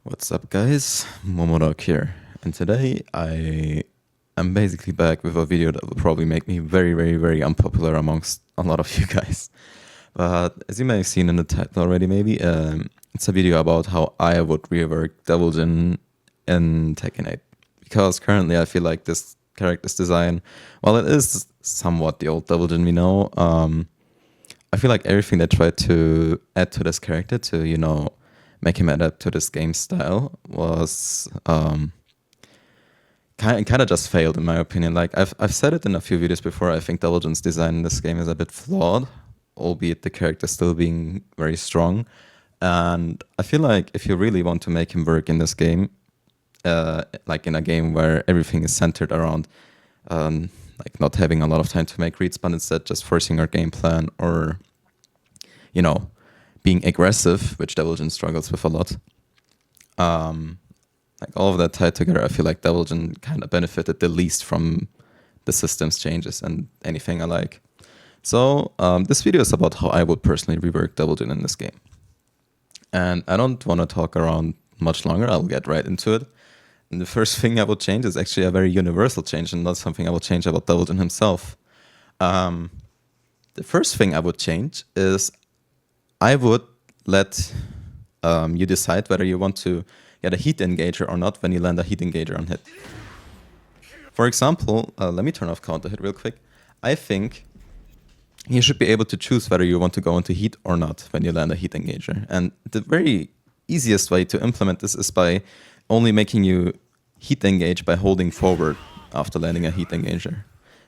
What's up, guys? Momo-Dog here, and today I am basically back with a video that will probably make me very unpopular amongst a lot of you guys. But as you may have seen in the title already, maybe it's a video about how I would rework Devil Jin in Tekken 8. Because currently I feel like this character's design, while it is somewhat the old Devil Jin we know, I feel like everything they tried to add to this character to, make him adapt to this game style was kind of just failed in my opinion. Like I've said it in a few videos before. I think Devil Jin's design in this game is a bit flawed, albeit the character still being very strong. And I feel like if you really want to make him work in this game, like in a game where everything is centered around like not having a lot of time to make reads, but instead just forcing our game plan or being aggressive, which Devil Jin struggles with a lot. Like all of that tied together, I feel like Devil Jin kind of benefited the least from the system's changes and anything I like. So this video is about how I would personally rework Devil Jin in this game. And I don't want to talk around much longer. I'll get right into it. And the first thing I would change is actually a very universal change and not something I will change about Devil Jin himself. The first thing I would change is I would let you decide whether you want to get a heat engager or not when you land a heat engager on hit. For example, let me turn off counter hit real quick. I think you should be able to choose whether you want to go into heat or not when you land a heat engager. And the very easiest way to implement this is by only making you heat engage by holding forward after landing a heat engager.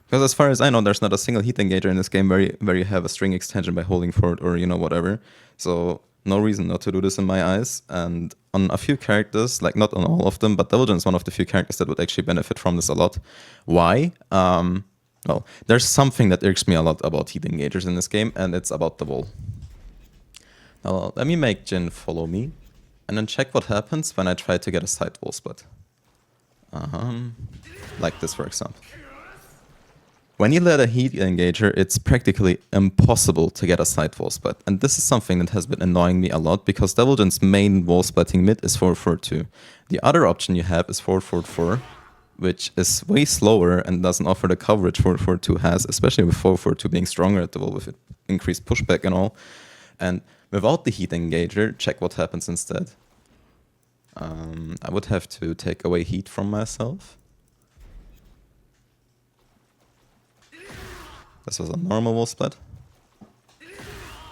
Because as far as I know, there's not a single heat engager in this game where you have a string extension by holding forward or, whatever. So no reason not to do this in my eyes. And on a few characters, like not on all of them, but Devil Jin is one of the few characters that would actually benefit from this a lot. Why? Well, there's something that irks me a lot about heat engagers in this game, and it's about the wall. Now, let me make Jin follow me, and then check what happens when I try to get a side wall split. Like this, for example. When you let a heat engager, it's practically impossible to get a side wall split. And this is something that has been annoying me a lot because Devil Jin's main wall splitting mid is 4-4-2. The other option you have is 4-4-4, which is way slower and doesn't offer the coverage 4-4-2 has, especially with 4-4-2 being stronger at the wall with increased pushback and all. And without the heat engager, check what happens instead. I would have to take away heat from myself. This was a normal wall split.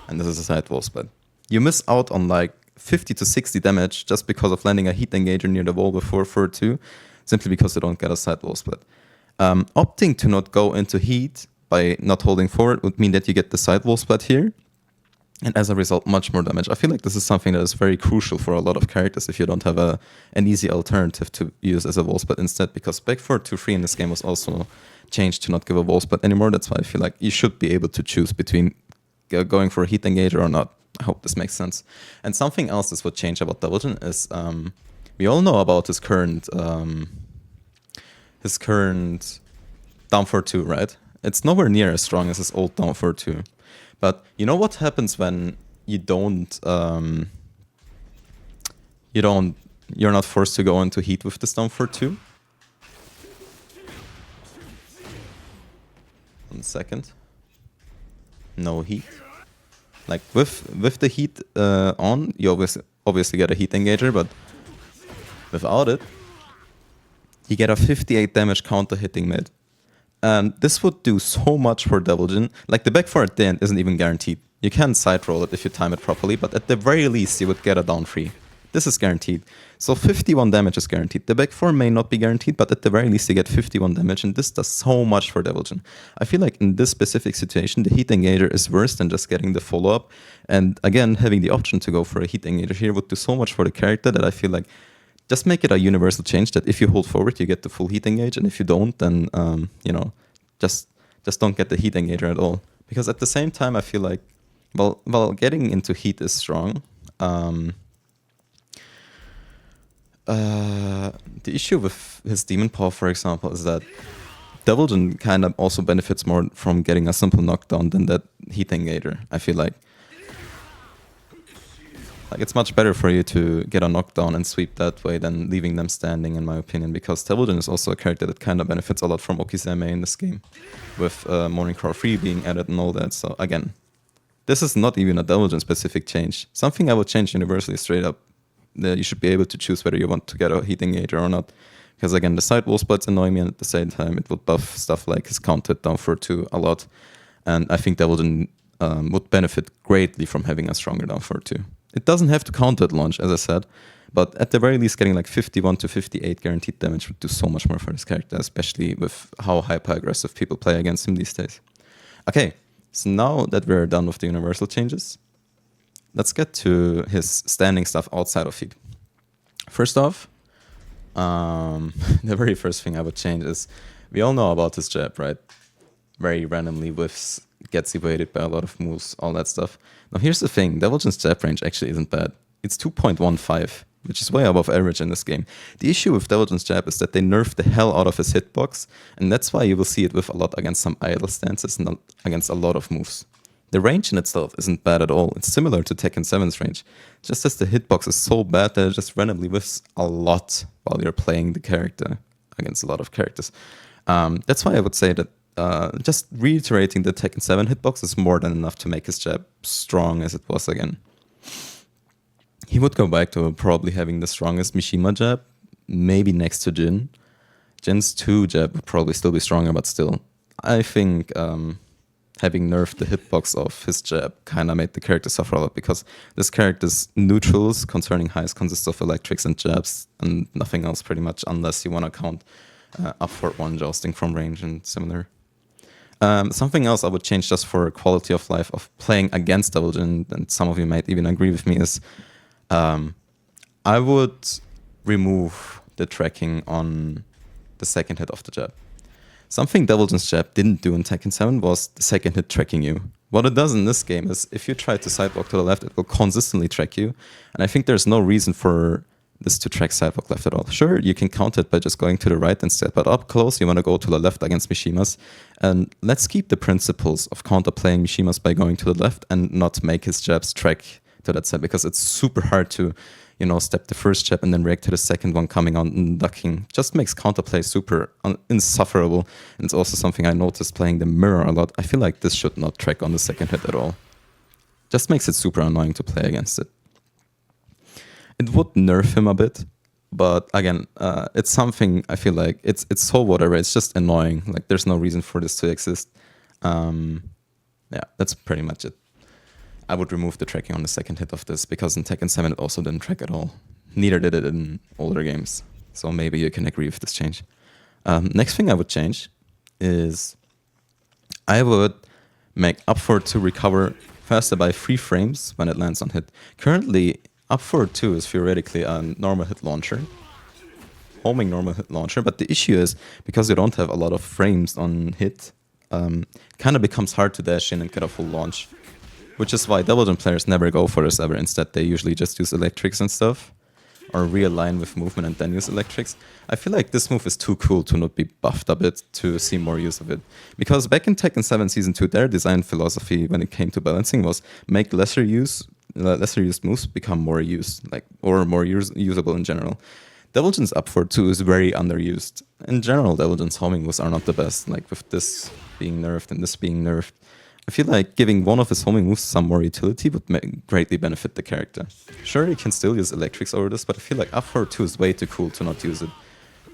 And this is a side wall split. You miss out on like 50 to 60 damage just because of landing a heat engager near the wall with 4-4-2, simply because you don't get a side wall split. Opting to not go into heat by not holding forward would mean that you get the side wall split here. And as a result, much more damage. I feel like this is something that is very crucial for a lot of characters if you don't have an easy alternative to use as a wall split instead, because back 4-2-3 in this game was also changed to not give a wall split anymore. That's why I feel like you should be able to choose between going for a heat engager or not. I hope this makes sense. And something else this would change about Devil Jin is we all know about his current down 4-2, right? It's nowhere near as strong as his old down 4-2. But you know what happens when you're not forced to go into heat with this down 4-2? 1 second. No heat. Like with the heat on, you obviously get a heat engager, but without it, you get a 58 damage counter hitting mid. And this would do so much for Devil Jin. Like the back 4 at the end isn't even guaranteed. You can side roll it if you time it properly, but at the very least you would get a down 3. This is guaranteed. So 51 damage is guaranteed. The back 4 may not be guaranteed, but at the very least you get 51 damage, and this does so much for Devil Jin. I feel like in this specific situation, the heat engager is worse than just getting the follow-up. And again, having the option to go for a heat engager here would do so much for the character that I feel like just make it a universal change that if you hold forward, you get the full heat engage, and if you don't, then just don't get the heat engager at all. Because at the same time, I feel like, well, getting into heat is strong. The issue with his demon paw, for example, is that Devil Jin kind of also benefits more from getting a simple knockdown than that heat engager. I feel like Like, it's much better for you to get a knockdown and sweep that way than leaving them standing, in my opinion, because Devil Jin is also a character that kind of benefits a lot from Okizeme in this game, with Morning Crow 3 being added and all that. So again, this is not even a Devil Jin specific change. Something I would change universally straight up. You should be able to choose whether you want to get a Heat Engager or not. Because again, the side wall splits annoy me, and at the same time, it would buff stuff like his counter down for 2 a lot. And I think Devil Jin would benefit greatly from having a stronger down for 2. It doesn't have to counter at launch, as I said, but at the very least, getting like 51 to 58 guaranteed damage would do so much more for this character, especially with how hyper-aggressive people play against him these days. Okay, so now that we're done with the universal changes, let's get to his standing stuff outside of Heat. First off, the very first thing I would change is, we all know about his jab, right? Very randomly whiffs, gets evaded by a lot of moves, all that stuff. Now here's the thing, Devil Jin's jab range actually isn't bad. It's 2.15, which is way above average in this game. The issue with Devil Jin's jab is that they nerfed the hell out of his hitbox, and that's why you will see it with a lot against some idle stances and against a lot of moves. The range in itself isn't bad at all. It's similar to Tekken 7's range. Just as the hitbox is so bad that it just randomly whiffs a lot while you're playing the character against a lot of characters. That's why I would say that just reiterating the Tekken 7 hitbox is more than enough to make his jab strong as it was again. He would go back to probably having the strongest Mishima jab, maybe next to Jin. Jin's 2 jab would probably still be stronger, but still. I think having nerfed the hitbox of his jab kind of made the character suffer a lot, because this character's neutrals concerning highs consists of electrics and jabs and nothing else pretty much, unless you want to count up for 1 jousting from range and similar. Something else I would change just for quality of life of playing against Devil Jin, and some of you might even agree with me, is I would remove the tracking on the second hit of the jab. Something Devil Jin's jab didn't do in Tekken 7 was the second hit tracking you. What it does in this game is, if you try to sidewalk to the left, it will consistently track you. And I think there's no reason for this to track sidewalk left at all. Sure, you can counter it by just going to the right instead, but up close, you want to go to the left against Mishimas. And let's keep the principles of counterplaying Mishimas by going to the left and not make his jabs track to that side, because it's super hard to, step the first jab and then react to the second one coming on and ducking. Just makes counterplay super insufferable. And it's also something I noticed playing the mirror a lot. I feel like this should not track on the second hit at all. Just makes it super annoying to play against it. It would nerf him a bit, but again, it's something I feel like it's so whatever. It's just annoying. Like, there's no reason for this to exist. Yeah, that's pretty much it. I would remove the tracking on the second hit of this, because in Tekken 7 it also didn't track at all. Neither did it in older games. So maybe you can agree with this change. Next thing I would change is I would make up for 2 recover faster by 3 frames when it lands on hit. Currently, up for 2 is theoretically a normal hit launcher. Homing normal hit launcher, but the issue is, because you don't have a lot of frames on hit, kind of becomes hard to dash in and get a full launch. Which is why Devil Jin players never go for this ever. Instead, they usually just use electrics and stuff, or realign with movement and then use electrics. I feel like this move is too cool to not be buffed a bit to see more use of it. Because back in Tekken 7 Season 2, their design philosophy when it came to balancing was make lesser used moves become more used, or more usable in general. Devil Jin's up for 2 is very underused. In general, Devil Jin's homing moves are not the best, like with this being nerfed and this being nerfed. I feel like giving one of his homing moves some more utility would greatly benefit the character. Sure, you can still use electrics over this, but I feel like up for 2 is way too cool to not use it.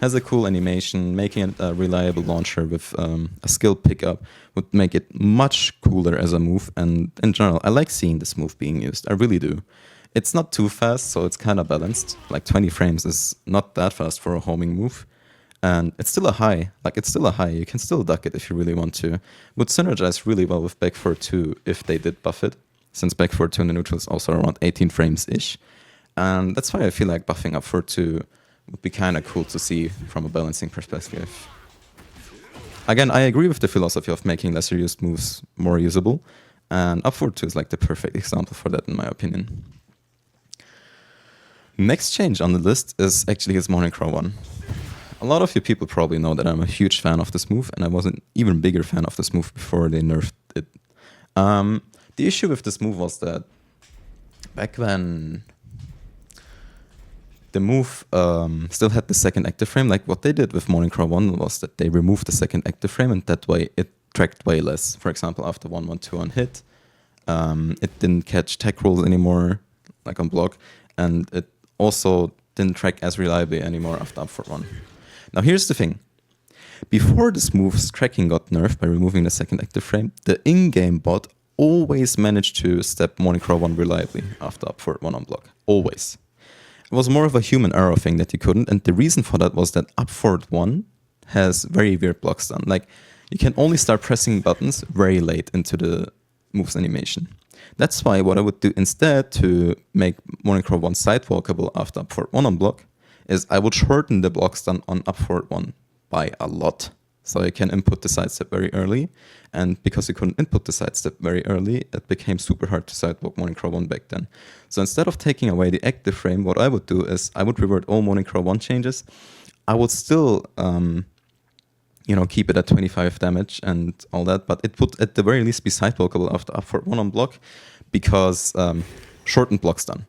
Has a cool animation, making it a reliable launcher with a skill pickup would make it much cooler as a move, and in general, I like seeing this move being used, I really do. It's not too fast, so it's kind of balanced. Like 20 frames is not that fast for a homing move. And it's still a high, you can still duck it if you really want to. Would synergize really well with back 4-2 if they did buff it, since back 4-2 in the neutral is also around 18 frames-ish. And that's why I feel like buffing up 4-2 would be kind of cool to see from a balancing perspective. Again, I agree with the philosophy of making lesser used moves more usable, and up 4-2 is like the perfect example for that in my opinion. Next change on the list is actually his Morning Crow 1. A lot of you people probably know that I'm a huge fan of this move, and I was an even bigger fan of this move before they nerfed it. The issue with this move was that back when the move still had the second active frame. Like what they did with Morning Crow 1 was that they removed the second active frame, and that way it tracked way less. For example, after 1-1-2 on hit, it didn't catch tech rolls anymore, like on block, and it also didn't track as reliably anymore after up for 1. Now here's the thing. Before this move's tracking got nerfed by removing the second active frame, the in-game bot always managed to step Morning Crow 1 reliably after up for 1 on block. Always. It was more of a human error thing that you couldn't, and the reason for that was that up forward 1 has very weird block stun. Like, you can only start pressing buttons very late into the move's animation. That's why what I would do instead to make Morning Crow 1 sidewalkable after up forward 1 on block is I would shorten the block stun on up forward 1 by a lot. So you can input the sidestep very early, and because you couldn't input the sidestep very early, it became super hard to sidewalk Morning Crow 1 back then. So instead of taking away the active frame, what I would do is I would revert all Morning Crow 1 changes. I would still keep it at 25 damage and all that, but it would at the very least be sidewalkable after up forward 1 on block, because shortened block stun.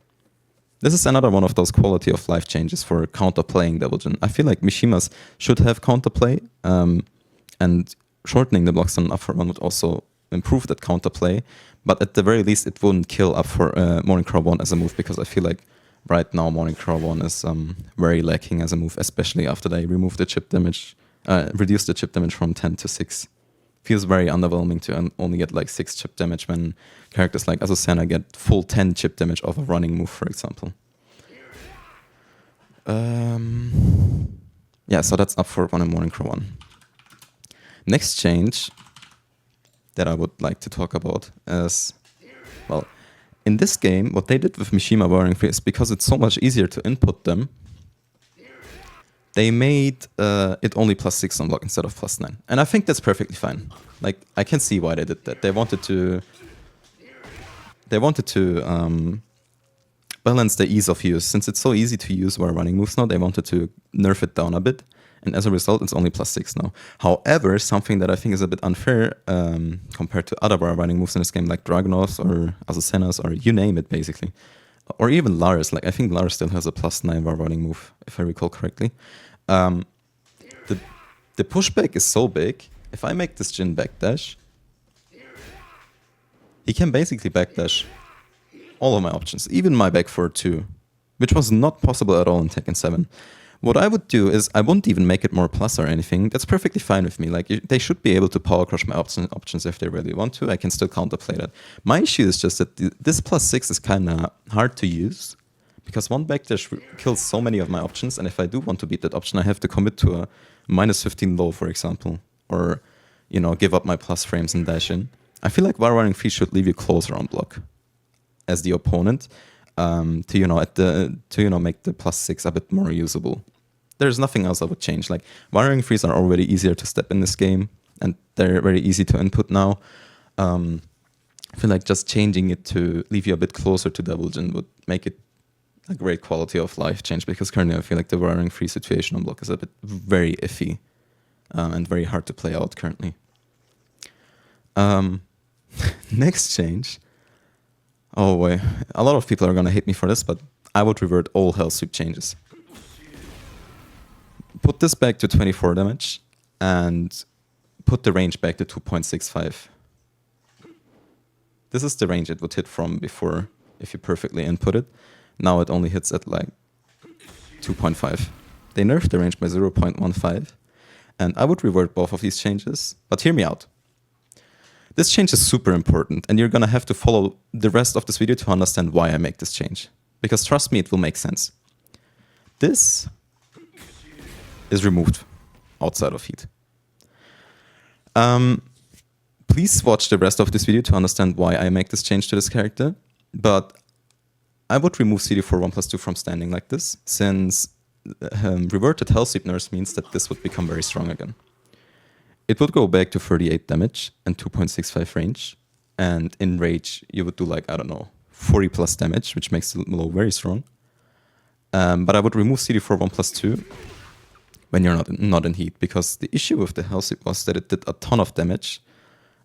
This is another one of those quality of life changes for counterplaying Devil Jin. I feel like Mishimas should have counterplay, and shortening the block stun up for 1 would also improve that counterplay, but at the very least it wouldn't kill up for Morning Crow 1 as a move, because I feel like right now Morning Crow 1 is very lacking as a move, especially after they removed the chip damage, reduced the chip damage from 10 to 6. Feels very underwhelming to only get like 6 chip damage when characters like Azucena get full 10 chip damage off a running move, for example. Yeah, so that's up for 1 and Morning Crow 1. Next change that I would like to talk about is, well, in this game, what they did with Mishima Warring Free is because it's so much easier to input them, they made it only +6 on block instead of +9. And I think that's perfectly fine. Like, I can see why they did that. They wanted to balance the ease of use. Since it's so easy to use while running moves now, they wanted to nerf it down a bit. And as a result, it's only +6 now. However, something that I think is a bit unfair compared to other while running moves in this game, like Dragunov's or Azucena's, or you name it, basically. Or even Lars. Like, I think Lars still has a +9 while running move, if I recall correctly. The pushback is so big. If I make this Jin backdash, he can basically backdash all of my options, even my back forward 2, which was not possible at all in Tekken 7. What I would do is I wouldn't even make it more plus or anything. That's perfectly fine with me. Like, they should be able to power crush my options if they really want to. I can still counterplay that. My issue is just that this +6 is kind of hard to use, because one backdash kills so many of my options, and if I do want to beat that option, I have to commit to a -15 low, for example, or give up my plus frames and dash in. I feel like while running free should leave you closer on block as the opponent, to make the +6 a bit more usable. There's nothing else I would change. Like, wiring frees are already easier to step in this game, and they're very easy to input now. I feel like just changing it to leave you a bit closer to Devil Jin would make it a great quality of life change, because currently I feel like the wiring free situation on block is a bit very iffy and very hard to play out currently. Next change. Oh boy, a lot of people are gonna hate me for this, but I would revert all Hellsweep changes. Put this back to 24 damage and put the range back to 2.65. This is the range it would hit from before if you perfectly input it. Now it only hits at like 2.5. They nerfed the range by 0.15, and I would revert both of these changes, but hear me out. This change is super important, and you're gonna have to follow the rest of this video to understand why I make this change. Because trust me, it will make sense. This is removed outside of Heat. Please watch the rest of this video to understand why I make this change to this character, but I would remove CD4 1+2 from standing like this, since reverted Hellsweep nerfs means that this would become very strong again. It would go back to 38 damage and 2.65 range, and in rage you would do like, I don't know, 40 plus damage, which makes the low very strong. But I would remove CD4 1+2 when you're not in Heat, because the issue with the Hellsweep was that it did a ton of damage,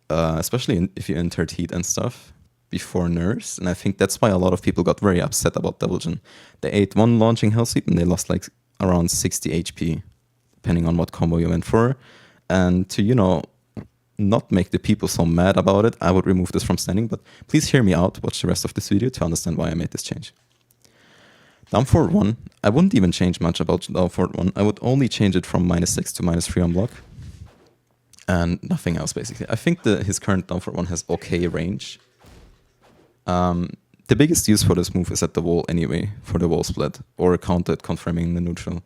especially if you entered Heat and stuff. before nerfs, and I think that's why a lot of people got very upset about Devil Jin. They ate one launching Hellsweep and they lost like around 60 HP, depending on what combo you went for. And to, you know, not make the people so mad about it, I would remove this from standing, but please hear me out, watch the rest of this video to understand why I made this change. Down forward 1, I wouldn't even change much about down forward 1. I would only change it from -6 to -3 on block. And nothing else, basically. I think his current down forward 1 has okay range. The biggest use for this move is at the wall anyway, for the wall split, or countered confirming the neutral.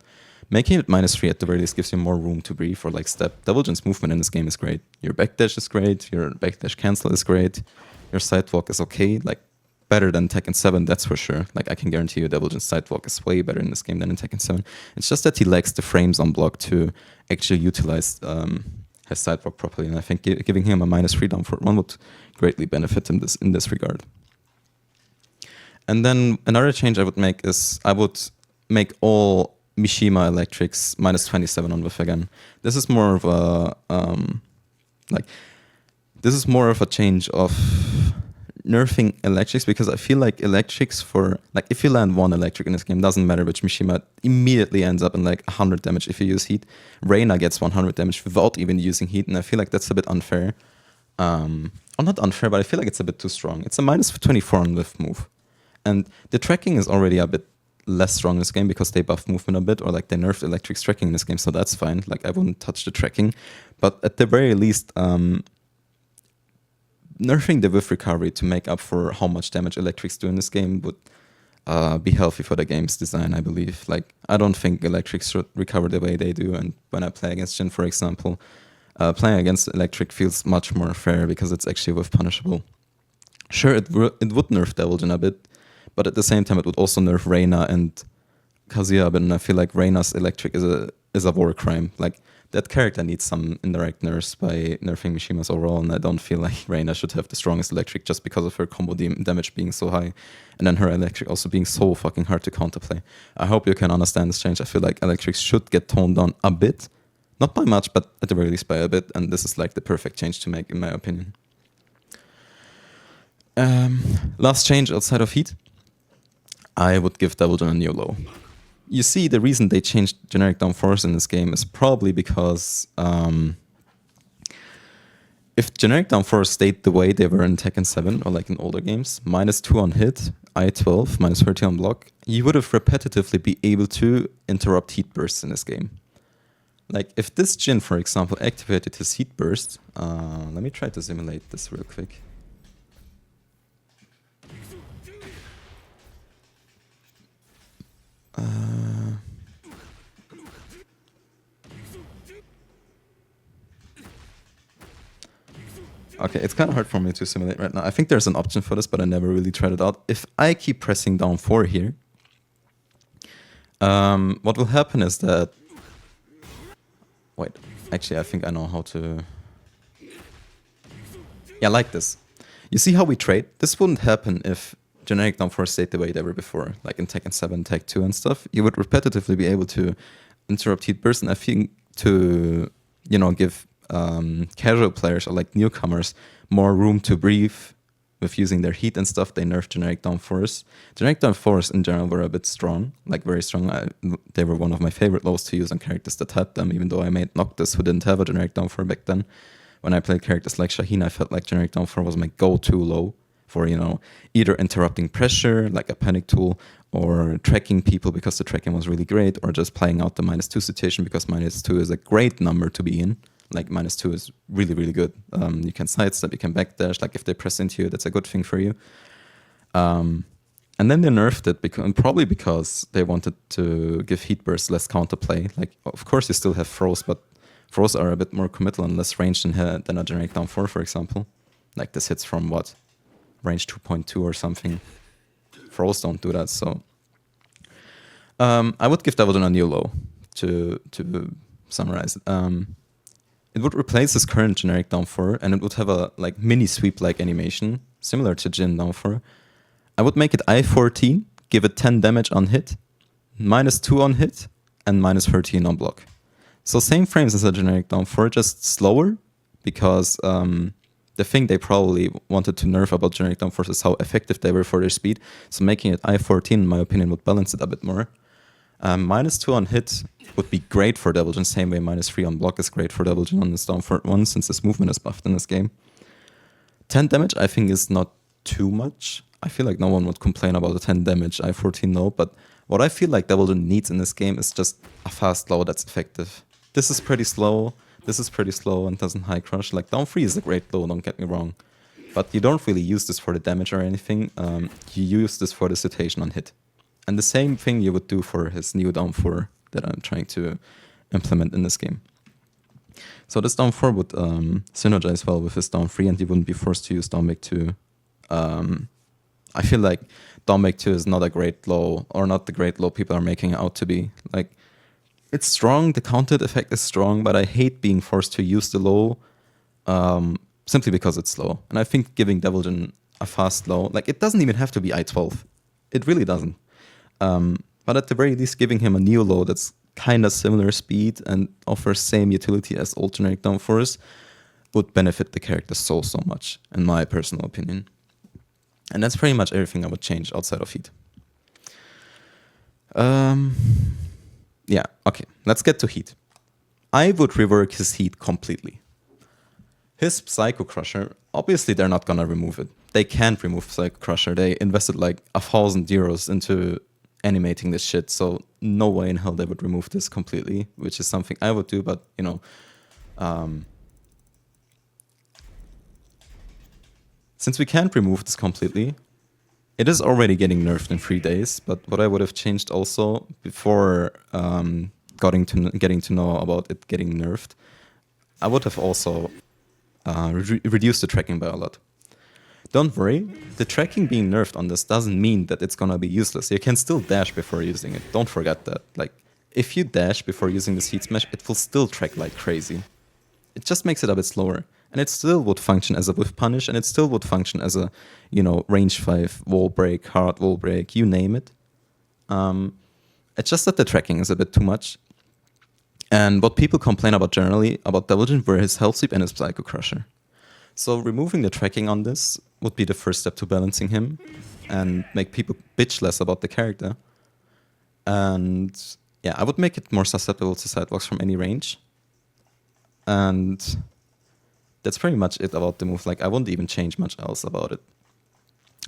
Making it -3 at the very least gives you more room to breathe or like step. Devil Jin's movement in this game is great. Your backdash is great, your backdash cancel is great, your sidewalk is okay, like better than Tekken 7, that's for sure. Like I can guarantee you Devil Jin's sidewalk is way better in this game than in Tekken 7. It's just that he lacks the frames on block to actually utilize his sidewalk properly, and I think giving him a -3 down forward 1 would greatly benefit him in this regard. And then another change I would make is I would make all Mishima electrics -27 on whiff again. This is more of a this is more of a change of nerfing electrics, because I feel like electrics for like if you land one electric in this game, doesn't matter which Mishima, immediately ends up in like 100 damage if you use heat. Reina gets 100 damage without even using heat, and I feel like that's a bit unfair. Or not unfair, but I feel like it's a bit too strong. It's a -24 on whiff move. And the tracking is already a bit less strong in this game because they buff movement a bit, or like they nerfed electrics tracking in this game, so that's fine. Like I wouldn't touch the tracking. But at the very least, nerfing the whiff recovery to make up for how much damage electrics do in this game would be healthy for the game's design, I believe. Like I don't think electrics should recover the way they do, and when I play against Jin, for example, playing against electric feels much more fair because it's actually whiff punishable. Sure, it would nerf Devil Jin a bit, but at the same time, it would also nerf Reina and Kazuya a bit, and I feel like Reina's electric is a war crime. Like that character needs some indirect nerfs by nerfing Mishima's overall, and I don't feel like Reina should have the strongest electric just because of her combo damage being so high, and then her electric also being so fucking hard to counterplay. I hope you can understand this change. I feel like electrics should get toned down a bit, not by much, but at the very least by a bit, and this is like the perfect change to make in my opinion. Last change outside of heat, I would give Devil Jin a new low. You see, the reason they changed generic down force in this game is probably because if generic down force stayed the way they were in Tekken 7 or like in older games, -2 on hit, I-12, -30 on block, you would have repetitively be able to interrupt heat bursts in this game. Like if this Jin, for example, activated his heat burst, let me try to simulate this real quick. Okay, it's kind of hard for me to simulate right now. I think there's an option for this, but I never really tried it out. If I keep pressing down 4 here, what will happen is that... Wait, actually I think I know how to... Yeah, like this. You see how we trade? This wouldn't happen if generic down 4 stayed the way they were before, like in Tekken 7, Tekken 2 and stuff. You would repetitively be able to interrupt heat burst, and I think to, you know, give casual players or like newcomers more room to breathe with using their heat and stuff, they nerfed generic down force. Generic down force in general were a bit strong, like very strong. They were one of my favorite lows to use on characters that had them, even though I made Noctis who didn't have a generic down 4 back then. When I played characters like Shaheen, I felt like generic down 4 was my go-to low for, you know, either interrupting pressure, like a panic tool, or tracking people because the tracking was really great, or just playing out the -2 situation because -2 is a great number to be in. Like -2 is really, really good. You can sidestep, you can backdash. Like if they press into you, that's a good thing for you. And then they nerfed it probably because they wanted to give heat bursts less counterplay. Like of course you still have throws, but throws are a bit more committal and less range than a generic down 4, for example. Like this hits from what? Range 2.2 or something. Throws don't do that, so I would give Devil Jin a new low to summarize it. It would replace his current generic down 4, and it would have a like mini sweep-like animation, similar to Jin down 4. I would make it I-14, give it 10 damage on hit, -2 on hit, and -13 on block. So same frames as a generic down 4, just slower, because the thing they probably wanted to nerf about generic down force is how effective they were for their speed. So making it I-14, in my opinion, would balance it a bit more. -2 on hit would be great for Devil Jin, same way -3 on block is great for Devil Jin on this down forward 1, since his movement is buffed in this game. 10 damage, I think, is not too much. I feel like no one would complain about a 10 damage I-14 low, but what I feel like Devil Jin needs in this game is just a fast low that's effective. This is pretty slow, and doesn't high crush. Like, down 3 is a great low, don't get me wrong. But you don't really use this for the damage or anything, you use this for the situation on hit. And the same thing you would do for his new down 4 that I'm trying to implement in this game. So this down 4 would synergize well with his down 3, and you wouldn't be forced to use down make 2. I feel like down make 2 is not a great low, or not the great low people are making it out to be. Like, it's strong, the counted effect is strong, but I hate being forced to use the low simply because it's slow. And I think giving Devil Jin a fast low, like, it doesn't even have to be I-12. It really doesn't. But at the very least, giving him a new low that's kind of similar speed and offers same utility as old generic down force would benefit the character so much, in my personal opinion. And that's pretty much everything I would change outside of Heat. Yeah, okay, let's get to Heat. I would rework his Heat completely. His Psycho Crusher, obviously they're not gonna remove it. They can't remove Psycho Crusher. They invested like 1,000 euros into animating this shit, so no way in hell they would remove this completely, which is something I would do, but you know, since we can't remove this completely, it is already getting nerfed in 3 days, but what I would have changed also before getting to know about it getting nerfed, I would have also reduced the tracking by a lot. Don't worry, the tracking being nerfed on this doesn't mean that it's gonna be useless. You can still dash before using it, don't forget that. Like, if you dash before using this Heat Smash, it will still track like crazy. It just makes it a bit slower. And it still would function as a whiff punish, and it still would function as a, you know, range 5, wall break, hard wall break, you name it. It's just that the tracking is a bit too much. And what people complain about generally about Devil Jin were his Hellsweep and his Psycho Crusher. So removing the tracking on this would be the first step to balancing him and make people bitch less about the character. And yeah, I would make it more susceptible to sidewalks from any range. And that's pretty much it about the move. Like, I wouldn't even change much else about it.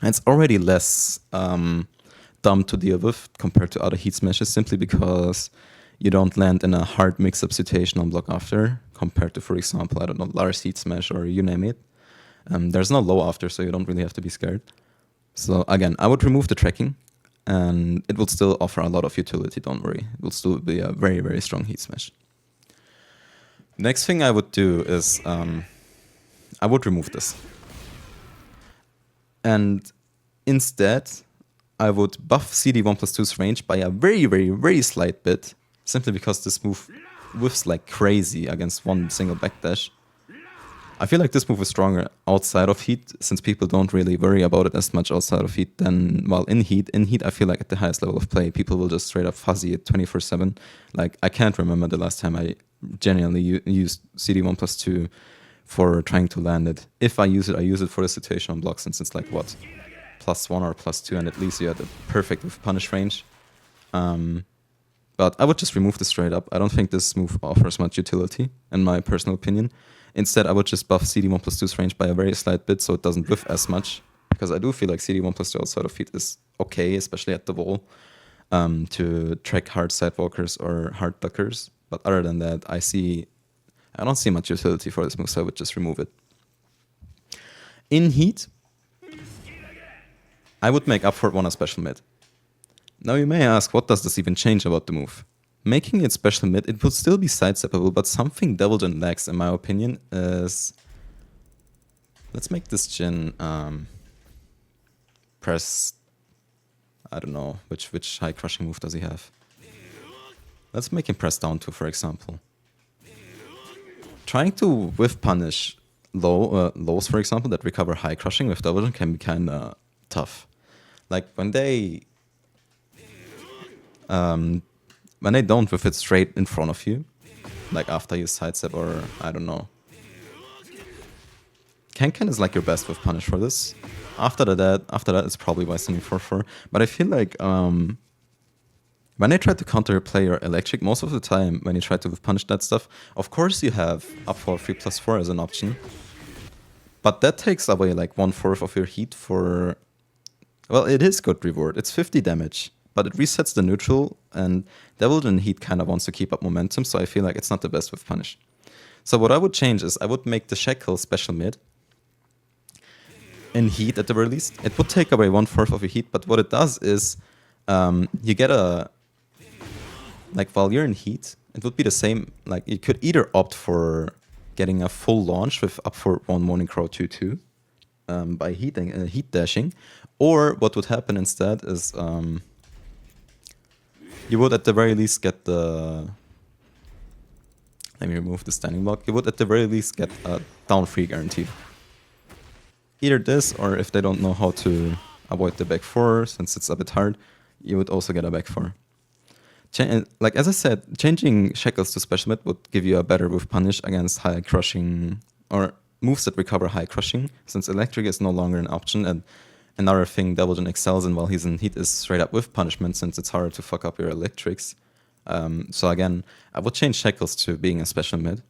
And it's already less dumb to deal with compared to other Heat Smashes, simply because you don't land in a hard mix-up situation on block after, compared to, for example, I don't know, Lars Heat Smash or you name it. There's no low after, so you don't really have to be scared. So again, I would remove the tracking, and it will still offer a lot of utility, don't worry. It will still be a very, very strong Heat Smash. Next thing I would do is, I would remove this. And instead, I would buff CD1+2's range by a very, very, very slight bit, simply because this move whiffs like crazy against one single backdash. I feel like this move is stronger outside of Heat, since people don't really worry about it as much outside of Heat than, well, in Heat. In Heat, I feel like at the highest level of play, people will just straight up fuzzy it 24/7. Like, I can't remember the last time I genuinely used CD1+2 for trying to land it. If I use it for the situation on block, since it's like, what, +1 or +2, and at least you had the perfect with punish range. But I would just remove this straight up. I don't think this move offers much utility, in my personal opinion. Instead, I would just buff CD1+2's range by a very slight bit, so it doesn't whiff as much. Because I do feel like CD1+2 outside of Heat is okay, especially at the wall, to track hard sidewalkers or hard duckers. But other than that, I don't see much utility for this move, so I would just remove it. In Heat, I would make up for it one a special mid. Now you may ask, what does this even change about the move? Making it special mid, it would still be sidesteppable, but something Devil Jin lacks, in my opinion, is... Let's make this Jin press... I don't know, which high crushing move does he have? Let's make him press down 2, for example. Trying to whiff punish lows, for example, that recover high crushing with Devil Jin can be kinda tough. Like, when they don't whiff it straight in front of you, like after you sidestep or, I don't know. Can is like your best with punish for this. After that, it's probably by sending 4/4. But I feel like when I try to counter play your electric, most of the time when you try to punish that stuff, of course you have up for 3+4 as an option. But that takes away like 1/4 of your heat for... Well, it is good reward. It's 50 damage, but it resets the neutral, and Devil Jin Heat kind of wants to keep up momentum, so I feel like it's not the best with punish. So what I would change is I would make the Shackle special mid in heat at the very least. It would take away 1/4 of your heat, but what it does is you get a... Like, while you're in heat, it would be the same. Like, you could either opt for getting a full launch with up for 1 Morning Crow 2/2 by heat dashing, or what would happen instead is you would at the very least get the... Let me remove the standing block. You would at the very least get a down 3 guaranteed. Either this, or if they don't know how to avoid the back 4, since it's a bit hard, you would also get a back 4. Like, as I said, changing Shackles to special mid would give you a better whiff punish against high crushing, or moves that recover high crushing, since electric is no longer an option. And another thing Devil Jin excels in while he's in heat is straight up whiff punishment, since it's harder to fuck up your electrics. So again, I would change Shackles to being a special mid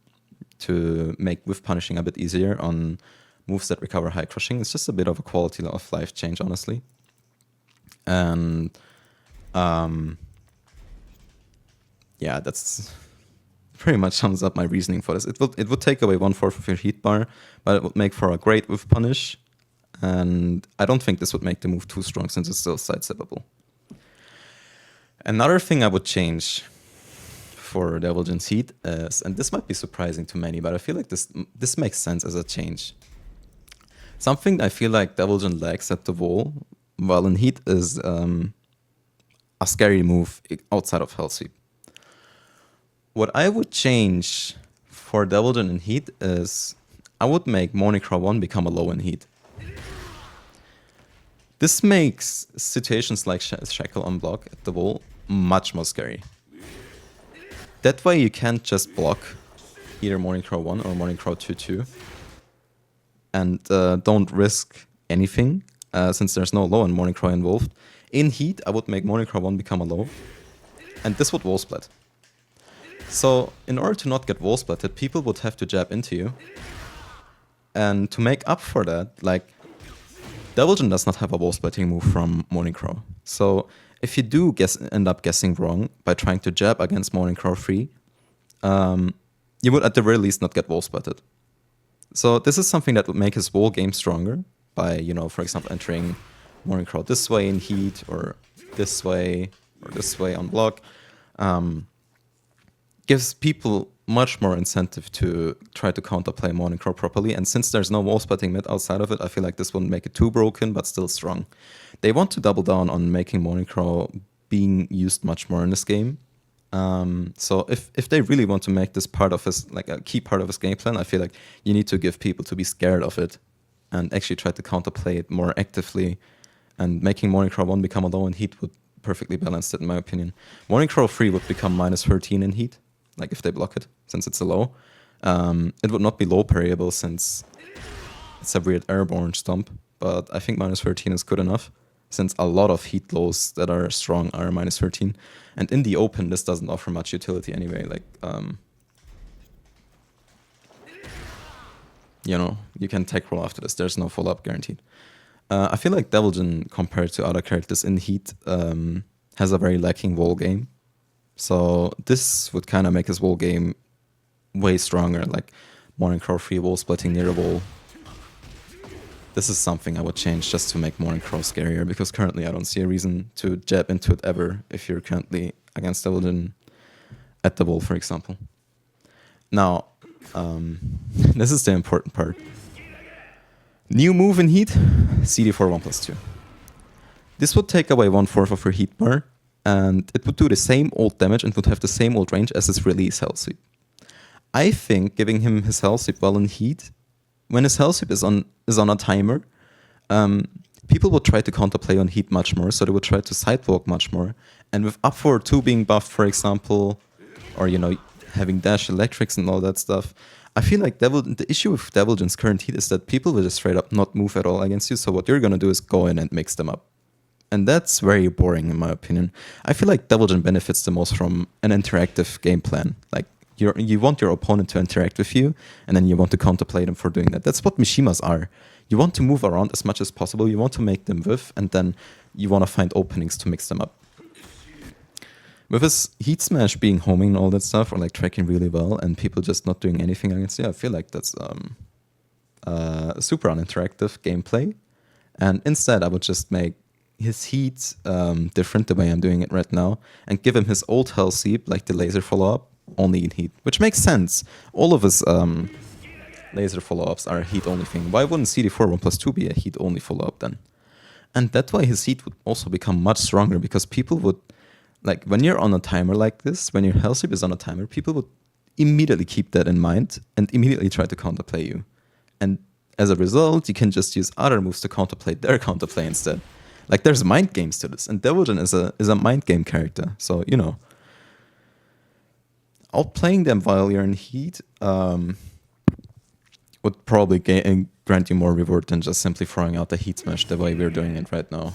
to make whiff punishing a bit easier on moves that recover high crushing. It's just a bit of a quality of life change, honestly. And yeah, that's pretty much sums up my reasoning for this. It would take away 1/4 of your heat bar, but it would make for a great whiff punish. And I don't think this would make the move too strong, since it's still sidesteppable. Another thing I would change for Devil Jin's heat is, and this might be surprising to many, but I feel like this makes sense as a change. Something I feel like Devil Jin lacks at the wall while in heat is a scary move outside of Hellsweep. What I would change for Devil Jin in heat is I would make Morning Crow 1 become a low in heat. This makes situations like Shackle on block at the wall much more scary. That way you can't just block either Morning Crow 1 or Morning Crow 2/2 and don't risk anything since there's no low and Morning Crow involved. In heat, I would make Morning Crow 1 become a low, and this would wall split. So in order to not get wall splitted, people would have to jab into you. And to make up for that, like, Devil Jin does not have a wall splitting move from Morning Crow. So if you do end up guessing wrong by trying to jab against Morning Crow 3, you would at the very least not get wall splitted. So this is something that would make his wall game stronger by, you know, for example, entering Morning Crow this way in heat, or this way on block. Gives people much more incentive to try to counterplay Morning Crow properly. And since there's no wall splitting mid outside of it, I feel like this wouldn't make it too broken, but still strong. They want to double down on making Morning Crow being used much more in this game. So if they really want to make this part of his, like a key part of his game plan, I feel like you need to give people to be scared of it and actually try to counterplay it more actively. And making Morning Crow 1 become a low in heat would perfectly balance it, in my opinion. Morning Crow 3 would become -13 in heat, like if they block it, since it's a low. It would not be low parryable since it's a weird airborne stomp, but I think -13 is good enough, since a lot of heat lows that are strong are -13. And in the open, this doesn't offer much utility anyway. Like, you know, you can tech roll after this. There's no follow-up guaranteed. I feel like Devil Jin, compared to other characters in heat, has a very lacking wall game. So this would kind of make his wall game way stronger, like Morning Crow 3 wall splitting near a wall. This is something I would change just to make Morning Crow scarier, because currently I don't see a reason to jab into it ever if you're currently against Devil Jin at the wall, for example. Now, this is the important part. New move in heat, CD4 1+2. This would take away 1/4 of your heat bar, and it would do the same old damage and would have the same old range as his release Hellsweep. I think giving him his Hellsweep while in heat, when his Hellsweep is on a timer, people would try to counterplay on heat much more, so they would try to sidewalk much more. And with up forward 2 being buffed, for example, or, you know, having dash electrics and all that stuff, I feel like the issue with Devil Jin's current heat is that people will just straight up not move at all against you. So what you're gonna do is go in and mix them up, and that's very boring in my opinion. I feel like Devil Jin benefits the most from an interactive game plan. Like you want your opponent to interact with you, and then you want to counterplay them for doing that. That's what Mishimas are. You want to move around as much as possible. You want to make them whiff, and then you want to find openings to mix them up. With his Heat Smash being homing and all that stuff, or like tracking really well, and people just not doing anything against you, I feel like that's super uninteractive gameplay. And instead, I would just make his Heat different the way I'm doing it right now, and give him his old Hellsweep, like the laser follow-up, only in Heat, which makes sense. All of his laser follow-ups are a Heat-only thing. Why wouldn't CD4 1+2 be a Heat-only follow-up then? And that's why his Heat would also become much stronger, because people would, like, when you're on a timer like this, when your Hellsweep is on a timer, people would immediately keep that in mind and immediately try to counterplay you. And as a result, you can just use other moves to counterplay their counterplay instead. Like, there's mind games to this, and Devil Jin is a mind game character. So, you know, outplaying them while you're in Heat would probably grant you more reward than just simply throwing out the Heat Smash the way we're doing it right now.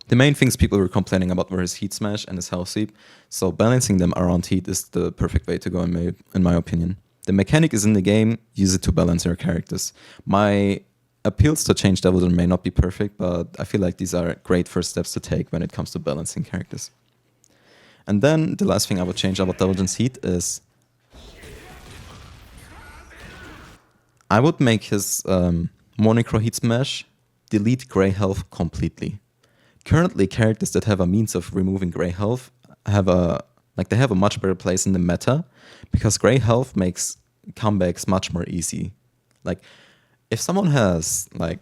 The main things people were complaining about were his Heat Smash and his Hellsweep, so balancing them around Heat is the perfect way to go in my opinion. The mechanic is in the game, use it to balance your characters. My appeals to change Devil Jin may not be perfect, but I feel like these are great first steps to take when it comes to balancing characters. And then the last thing I would change about Devil Jin's Heat is I would make his Morning Crow Heat Smash delete Grey Health completely. Currently, characters that have a means of removing Grey Health have a much better place in the meta, because Grey Health makes comebacks much more easy. Like, if someone has like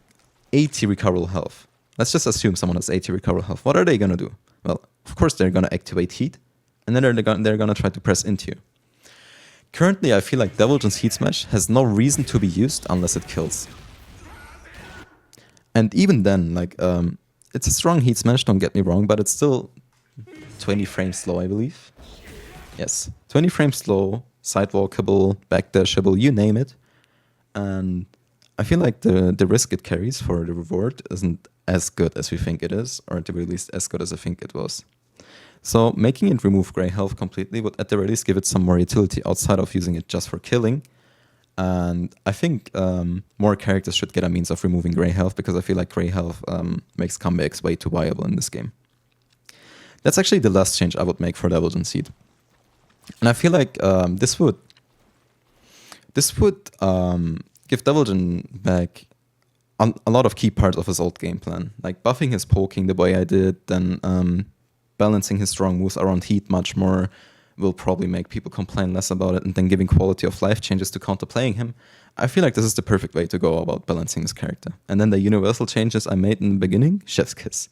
80 recoverable health, let's just assume someone has 80 recoverable health, what are they gonna do? Well, of course they're gonna activate Heat, and then they're gonna try to press into you. Currently, I feel like Devil Jin's Heat Smash has no reason to be used unless it kills. And even then, like, it's a strong Heat Smash, don't get me wrong, but it's still 20 frames slow, I believe. Yes, 20 frames slow, sidewalkable, backdashable, you name it. And I feel like the risk it carries for the reward isn't as good as we think it is, or at the very least as good as I think it was. So making it remove Grey Health completely would at the very least give it some more utility outside of using it just for killing. And I think more characters should get a means of removing Grey Health, because I feel like Grey Health makes comebacks way too viable in this game. That's actually the last change I would make for Devil Jin's Heat. And I feel like this would give Devil Jin back a lot of key parts of his old game plan. Like buffing his poking the way I did, then balancing his strong moves around Heat much more will probably make people complain less about it, and then giving quality of life changes to counterplaying him. I feel like this is the perfect way to go about balancing his character. And then the universal changes I made in the beginning, chef's kiss.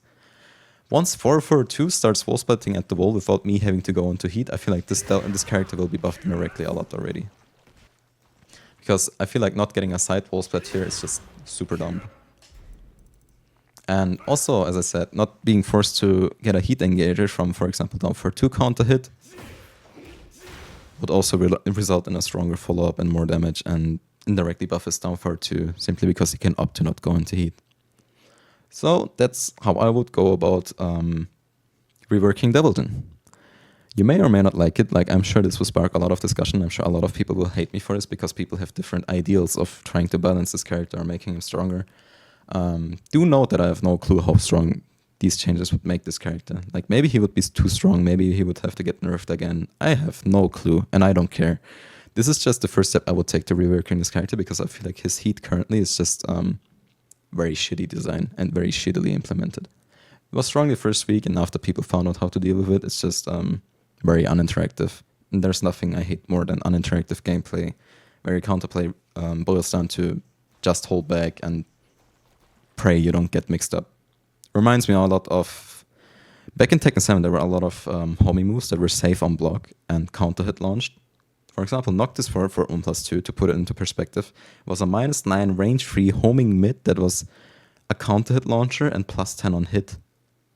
Once 442 starts wall splitting at the wall without me having to go into Heat, I feel like this character will be buffed directly a lot already. Because I feel like not getting a side wall split here is just super dumb. And also, as I said, not being forced to get a Heat engager from, for example, down for 2 counter hit would also result in a stronger follow-up and more damage, and indirectly buff his down for 2 simply because he can opt to not go into Heat. So that's how I would go about reworking Devil Jin. You may or may not like it. Like, I'm sure this will spark a lot of discussion. I'm sure a lot of people will hate me for this because people have different ideals of trying to balance this character or making him stronger. Do note that I have no clue how strong these changes would make this character. Like, maybe he would be too strong, maybe he would have to get nerfed again. I have no clue, and I don't care. This is just the first step I would take to reworking this character, because I feel like his Heat currently is just very shitty design and very shittily implemented. It was strong the first week, and after people found out how to deal with it, it's just very uninteractive. And there's nothing I hate more than uninteractive gameplay, where your counterplay boils down to just hold back and pray you don't get mixed up. Reminds me a lot of... Back in Tekken 7, there were a lot of homing moves that were safe on block and counter hit launched. For example, Noctis for 1+2, to put it into perspective, was a -9 range 3 homing mid that was a counter hit launcher and +10 on hit.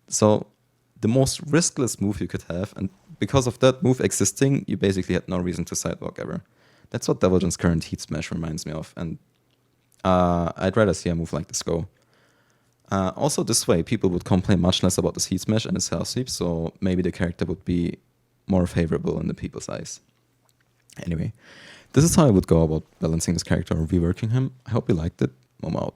So the most riskless move you could have, and because of that move existing, you basically had no reason to sidewalk ever. That's what Devil Jin's current Heat Smash reminds me of, and I'd rather see a move like this go. Also, this way, people would complain much less about this Heat Smash and his Hellsweep, so maybe the character would be more favorable in the people's eyes. Anyway, this is how I would go about balancing this character or reworking him. I hope you liked it. Momo out.